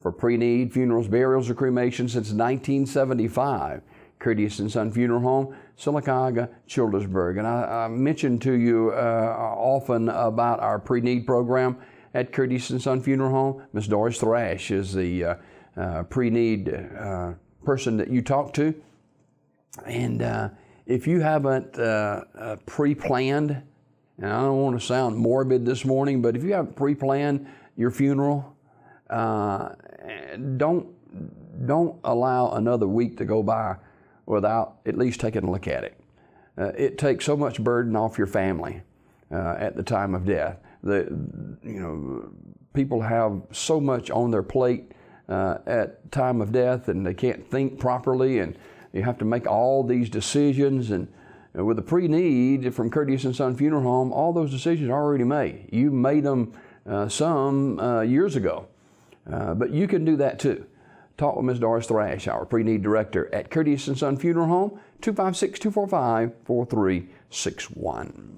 for pre-need funerals, burials, or cremation since 1975. Courteous & Son Funeral Home, Sylacauga, Childersburg. And I mentioned to you often about our pre-need program at Courteous & Son Funeral Home. Miss Doris Thrash is the pre-need person that you talk to. And if you haven't pre-planned, and I don't want to sound morbid this morning, but if you haven't pre-planned your funeral, don't allow another week to go by without at least taking a look at it. It takes so much burden off your family at the time of death. People have so much on their plate at time of death, and they can't think properly, and you have to make all these decisions. And with the pre-need from Courteous & Son Funeral Home, all those decisions are already made. You made them some years ago, but you can do that too. Talk with Ms. Doris Thrash, our pre-need director at Courteous & Son Funeral Home, 256-245-4361.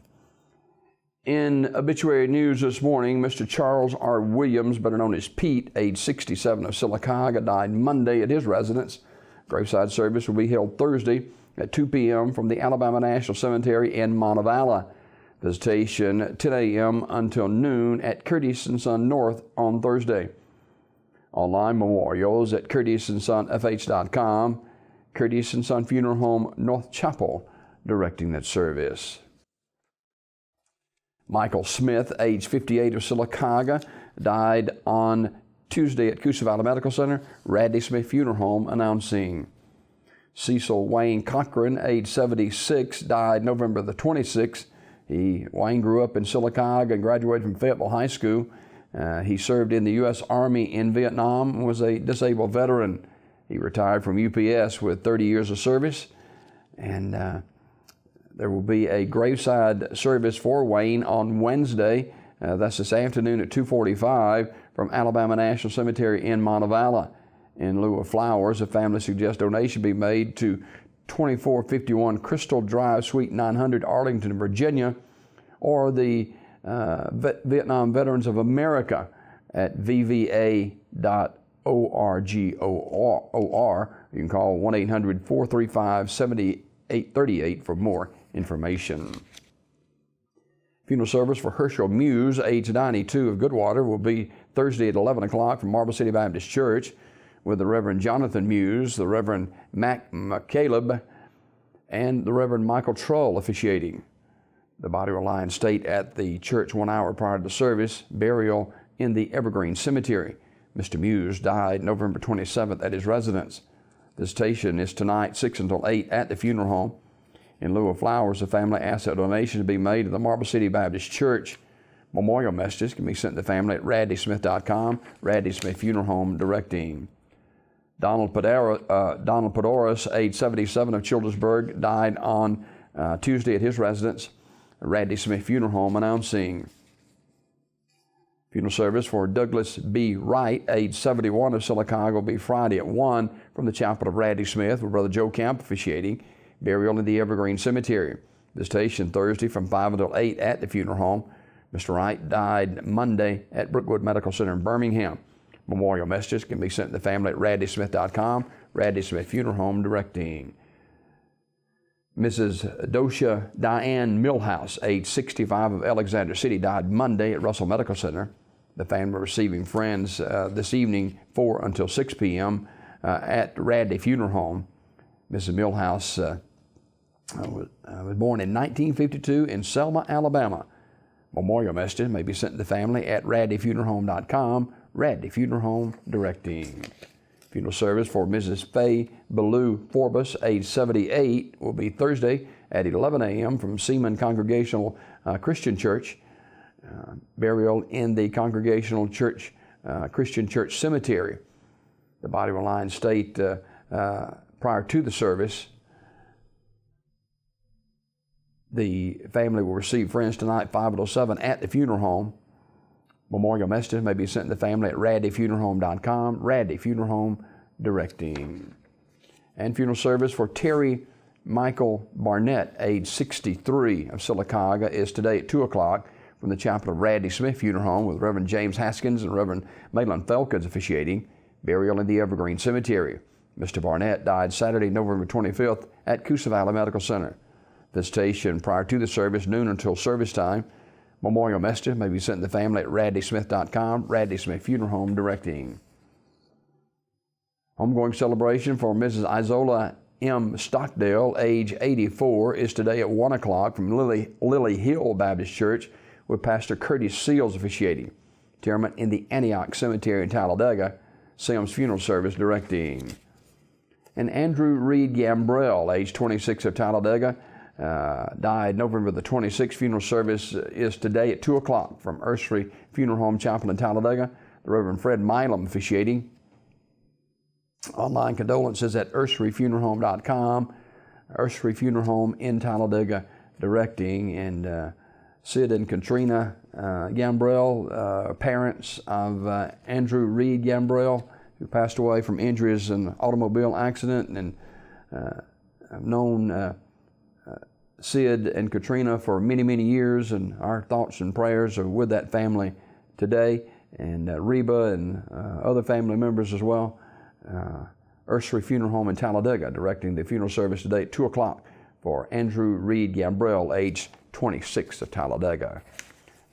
In obituary news this morning, Mr. Charles R. Williams, better known as Pete, age 67 of Sylacauga, died Monday at his residence. Graveside service will be held Thursday at 2 p.m. from the Alabama National Cemetery in Montevallo. Visitation 10 a.m. until noon at Courteous & Son North on Thursday. Online memorials at CourteousandSonFH.com. Courteous & Son Funeral Home, North Chapel, directing that service. Michael Smith, age 58 of Sylacauga, died on Tuesday at Coosa Valley Medical Center. Radley Smith Funeral Home announcing. Cecil Wayne Cochran, age 76, died November the 26th. Wayne grew up in Sylacauga and graduated from Fayetteville High School. He served in the U.S. Army in Vietnam and was a disabled veteran. He retired from UPS with 30 years of service. And there will be a graveside service for Wayne on Wednesday. That's this afternoon at 2:45 from Alabama National Cemetery in Montevallo. In lieu of flowers, the family suggests donation be made to 2451 Crystal Drive, Suite 900, Arlington, Virginia, or the Vietnam Veterans of America at vva.org. You can call 1-800-435-7838 for more information. Funeral service for Herschel Muse, age 92 of Goodwater, will be Thursday at 11 o'clock from Marble City Baptist Church with the Reverend Jonathan Muse, the Reverend Mac McCaleb, and the Reverend Michael Trull officiating. The body will lie in state at the church 1 hour prior to the service. Burial in the Evergreen Cemetery. Mr. Muse died November 27th at his residence. Visitation is tonight, 6 until 8 at the funeral home. In lieu of flowers, the family asks that donations be made to the Marble City Baptist Church. Memorial messages can be sent to the family at radleysmith.com. Radley Smith Funeral Home directing. Donald Podoris, age 77 of Childersburg, died on Tuesday at his residence. Radley Smith Funeral Home announcing. Funeral service for Douglas B. Wright, age 71 of Sylacauga, will be Friday at 1 from the chapel of Radley Smith with Brother Joe Camp officiating. Burial in the Evergreen Cemetery. Visitation Thursday from 5 until 8 at the funeral home. Mr. Wright died Monday at Brookwood Medical Center in Birmingham. Memorial messages can be sent to the family at radleysmith.com. Radley Smith Funeral Home directing. Mrs. Docia Diane Millhouse, age 65 of Alexander City, died Monday at Russell Medical Center. The family receiving friends this evening 4 until 6 p.m. At Radley Funeral Home. Mrs. Millhouse was born in 1952 in Selma, Alabama. Memorial messages may be sent to the family at radleyfuneralhome.com. Radley Funeral Home directing. Funeral service for Mrs. Faye Ballou Forbus, age 78, will be Thursday at 11 a.m. from Seaman Congregational Christian Church. Burial in the Congregational Church Christian Church Cemetery. The body will lie in state prior to the service. The family will receive friends tonight, 5 until 7 at the funeral home. Memorial messages may be sent to the family at radleyfuneralhome.com. Radley Funeral Home directing. And funeral service for Terry Michael Barnett, age 63 of Sylacauga, is today at 2 o'clock from the chapel of Radley Smith Funeral Home with Reverend James Haskins and Reverend Malin Felkins officiating. burial in the Evergreen Cemetery. Mr. Barnett died Saturday, November 25th at Coosa Valley Medical Center. Visitation prior to the service, noon until service time. Memorial message may be sent to the family at radleysmith.com. Radley Smith Funeral Home directing. Homegoing celebration for Mrs. Isola M. Stockdale, age 84, is today at 1 o'clock from Lily Hill Baptist Church with Pastor Curtis Seals officiating. Interment in the Antioch Cemetery in Talladega. Sims Funeral Service directing. And Andrew Reed Gambrell, age 26 of Talladega, died November the 26th. Funeral service is today at 2 o'clock from Ursery Funeral Home Chapel in Talladega. The Reverend Fred Milam officiating. Online condolences at urseryfuneralhome.com. Ursery Funeral Home in Talladega directing. And Sid and Katrina Gambrell, parents of Andrew Reed Gambrell, who passed away from injuries in an automobile accident. And I've known Sid and Katrina for many, many years, and our thoughts and prayers are with that family today, and Reba and other family members as well. Ursery Funeral Home in Talladega directing the funeral service today at 2 o'clock for Andrew Reed Gambrell, age 26 of Talladega.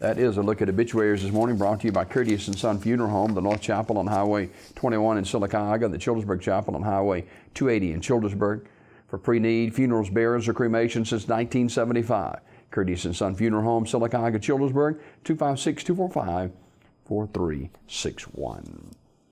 That is a look at obituaries this morning, brought to you by Curtis & Son Funeral Home, the North Chapel on Highway 21 in Sylacauga, the Childersburg Chapel on Highway 280 in Childersburg. For pre-need, funerals, burials, or cremation since 1975. Curtis & Son Funeral Home, Sylacauga, Childersburg, 256-245-4361.